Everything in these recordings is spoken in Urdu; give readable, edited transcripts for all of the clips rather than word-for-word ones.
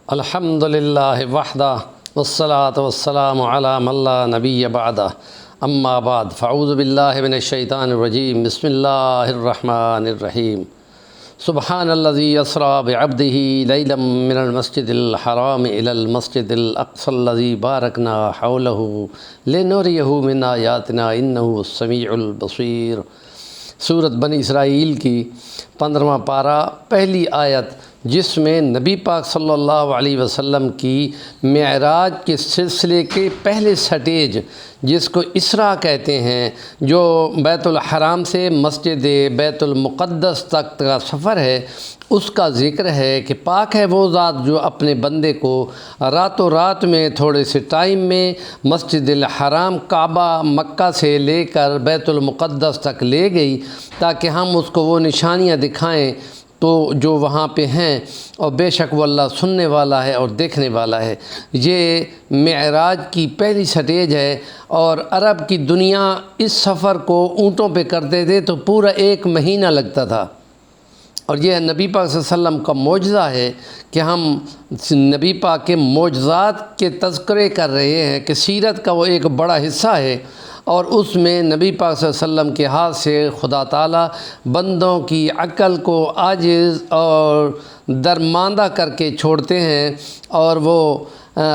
الحمد للہ وحدہ والصلاة والسلام علی من لا نبی بعدہ اما بعد فاعوذ باللہ من الشیطان الرجیم بسم اللہ الرحمن الرحیم سبحان الذی اسری بعبدہ لیلا من المسجد الحرام الی المسجد الاقصی الذی بارکنا حولہ لنریہ من آیاتنا انہ السمیع البصیر۔ سورۃ بنی اسرائیل کی 15واں پارہ پہلی آیت، جس میں نبی پاک صلی اللہ علیہ وسلم کی معراج کے سلسلے کے پہلے سٹیج، جس کو اسراء کہتے ہیں، جو بیت الحرام سے مسجد بیت المقدس تک کا سفر ہے، اس کا ذکر ہے کہ پاک ہے وہ ذات جو اپنے بندے کو راتوں رات میں تھوڑے سے ٹائم میں مسجد الحرام کعبہ مکہ سے لے کر بیت المقدس تک لے گئی تاکہ ہم اس کو وہ نشانیاں دکھائیں تو جو وہاں پہ ہیں، اور بے شک وہ اللہ سننے والا ہے اور دیکھنے والا ہے۔ یہ معراج کی پہلی سٹیج ہے، اور عرب کی دنیا اس سفر کو اونٹوں پہ کرتے تھے تو پورا 1 مہینہ لگتا تھا، اور یہ نبی پاک صلی اللہ علیہ وسلم کا معجزہ ہے کہ ہم نبی پاک کے معجزات کے تذکرے کر رہے ہیں کہ سیرت کا وہ ایک بڑا حصہ ہے، اور اس میں نبی پاک صلی اللہ علیہ وسلم کے ہاتھ سے خدا تعالیٰ بندوں کی عقل کو عاجز اور درماندہ کر کے چھوڑتے ہیں، اور وہ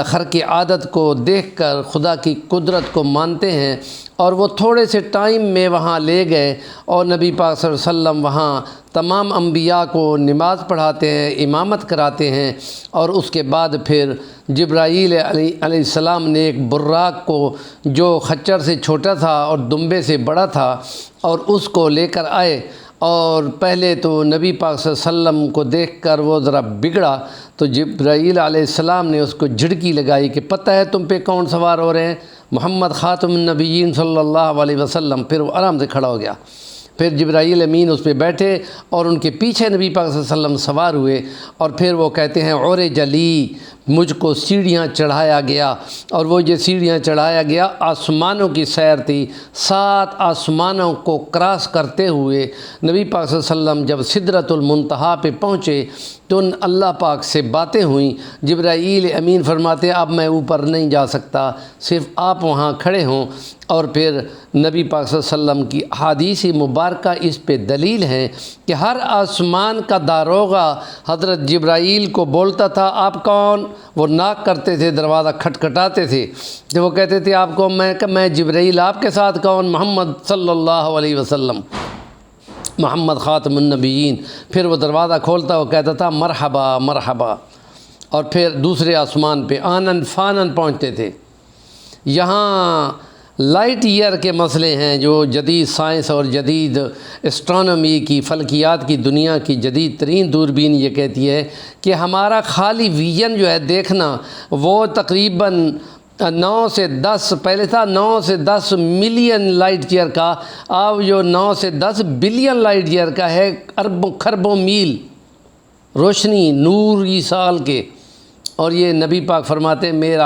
خرق عادت کو دیکھ کر خدا کی قدرت کو مانتے ہیں، اور وہ تھوڑے سے ٹائم میں وہاں لے گئے، اور نبی پاک صلی اللہ علیہ وسلم وہاں تمام انبیاء کو نماز پڑھاتے ہیں، امامت کراتے ہیں، اور اس کے بعد پھر جبرائیل علیہ السلام نے ایک براق کو جو خچر سے چھوٹا تھا اور دمبے سے بڑا تھا، اور اس کو لے کر آئے، اور پہلے تو نبی پاک صلی اللہ علیہ وسلم کو دیکھ کر وہ ذرا بگڑا، تو جبرائیل علیہ السلام نے اس کو جھڑکی لگائی کہ پتہ ہے تم پہ کون سوار ہو رہے ہیں؟ محمد خاتم النبیین صلی اللہ علیہ وسلم۔ پھر وہ آرام سے کھڑا ہو گیا، پھر جبرائیل امین اس پہ بیٹھے اور ان کے پیچھے نبی پاک صلی اللہ علیہ وسلم سوار ہوئے، اور پھر وہ کہتے ہیں اور جلی مجھ کو سیڑھیاں چڑھایا گیا، اور وہ یہ سیڑھیاں چڑھایا گیا آسمانوں کی سیر تھی، 7 آسمانوں کو کراس کرتے ہوئے نبی پاک صلی اللہ علیہ وسلم جب سدرۃ المنتہا پہ پہنچے تو اللہ پاک سے باتیں ہوئیں۔ جبرائیل امین فرماتے اب میں اوپر نہیں جا سکتا، صرف آپ وہاں کھڑے ہوں، اور پھر نبی پاک صلی اللہ علیہ وسلم کی احادیث مبارکہ اس پہ دلیل ہیں کہ ہر آسمان کا داروغہ حضرت جبرائیل کو بولتا تھا آپ کون؟ وہ ناک کرتے تھے، دروازہ کھٹکھٹاتے تھے، تو وہ کہتے تھے آپ کو میں جبرائیل، آپ کے ساتھ کون؟ محمد صلی اللہ علیہ وسلم، محمد خاتم النبیین۔ پھر وہ دروازہ کھولتا، وہ کہتا تھا مرحبا مرحبا، اور پھر دوسرے آسمان پہ آنن فانن پہنچتے تھے۔ یہاں لائٹ ایئر کے مسئلے ہیں جو جدید سائنس اور جدید اسٹرانومی کی فلکیات کی دنیا کی جدید ترین دوربین یہ کہتی ہے کہ ہمارا خالی ویژن جو ہے دیکھنا، وہ تقریباً 9 سے 10 پہلے تھا 9 سے 10 ملین لائٹ ایئر کا، اب جو 9 سے 10 بلین لائٹ ایئر کا ہے، اربوں خربوں میل روشنی نوری سال کے۔ اور یہ نبی پاک فرماتے ہیں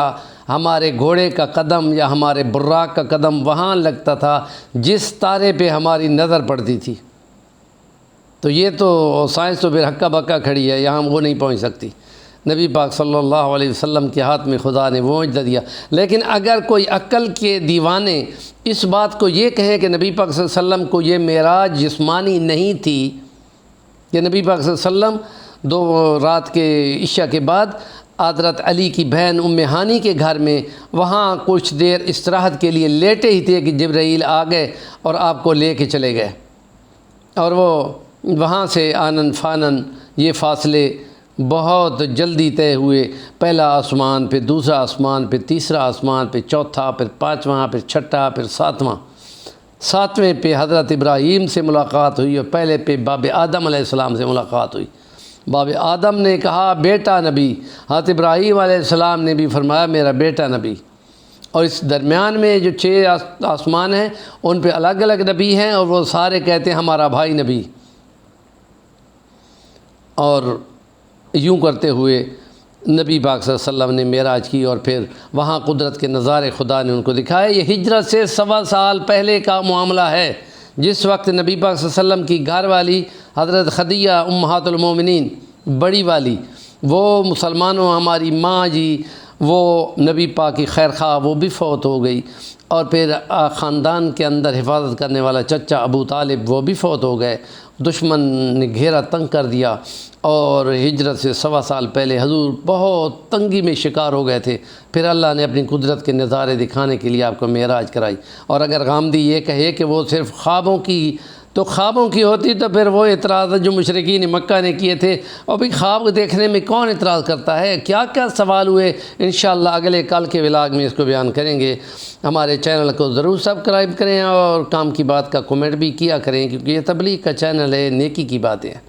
ہمارے گھوڑے کا قدم یا ہمارے براق کا قدم وہاں لگتا تھا جس تارے پہ ہماری نظر پڑتی تھی۔ تو یہ تو سائنس تو پھر ہکا بکا کھڑی ہے، یہاں وہ نہیں پہنچ سکتی۔ نبی پاک صلی اللہ علیہ وسلم کے ہاتھ میں خدا نے وہ معجزہ دیا۔ لیکن اگر کوئی عقل کے دیوانے اس بات کو یہ کہیں کہ نبی پاک صلی اللہ علیہ وسلم کو یہ معراج جسمانی نہیں تھی، کہ نبی پاک صلی اللہ علیہ وسلم 2 رات کے عشاء کے بعد حضرت علی کی بہن ام ہانی کے گھر میں وہاں کچھ دیر استراحت کے لیے لیٹے ہی تھے کہ جبرائیل آ گئے اور آپ کو لے کے چلے گئے، اور وہ وہاں سے آنن فانن یہ فاصلے بہت جلدی طے ہوئے، پہلا آسمان پہ دوسرا آسمان پہ تیسرا آسمان پہ چوتھا، پھر 5واں، پھر 6واں، پھر 7واں۔ 7ویں پہ حضرت ابراہیم سے ملاقات ہوئی، اور پہلے پہ باب آدم علیہ السلام سے ملاقات ہوئی۔ باب آدم نے کہا بیٹا نبی، حضرت ابراہیم علیہ السلام نے بھی فرمایا میرا بیٹا نبی، اور اس درمیان میں جو 6 آسمان ہیں ان پہ الگ الگ نبی ہیں، اور وہ سارے کہتے ہیں ہمارا بھائی نبی۔ اور یوں کرتے ہوئے نبی پاک صلی اللہ علیہ وسلم نے معراج کی، اور پھر وہاں قدرت کے نظارے خدا نے ان کو دکھائے۔ یہ ہجرت سے 1.25 سال پہلے کا معاملہ ہے، جس وقت نبی پاک صلی اللہ علیہ وسلم کی گھر والی حضرت خدیجہ امہات المومنین بڑی والی، وہ مسلمانوں ہماری ماں جی وہ نبی پاک کی خیر خواہ وہ بھی فوت ہو گئی، اور پھر خاندان کے اندر حفاظت کرنے والا چچا ابو طالب وہ بھی فوت ہو گئے، دشمن نے گھیرا تنگ کر دیا، اور ہجرت سے 1.25 سال پہلے حضور بہت تنگی میں شکار ہو گئے تھے، پھر اللہ نے اپنی قدرت کے نظارے دکھانے کے لیے آپ کو معراج کرائی۔ اور اگر غامدی یہ کہے کہ وہ صرف خوابوں کی، تو خوابوں کی ہوتی تو پھر وہ اعتراض جو مشرکین مکہ نے کیے تھے، اور بھی خواب دیکھنے میں کون اعتراض کرتا ہے، کیا کیا سوال ہوئے، انشاءاللہ اگلے کل کے ولاگ میں اس کو بیان کریں گے۔ ہمارے چینل کو ضرور سبسکرائب کریں، اور کام کی بات کا کمنٹ بھی کیا کریں، کیونکہ یہ تبلیغ کا چینل ہے، نیکی کی باتیں ہیں۔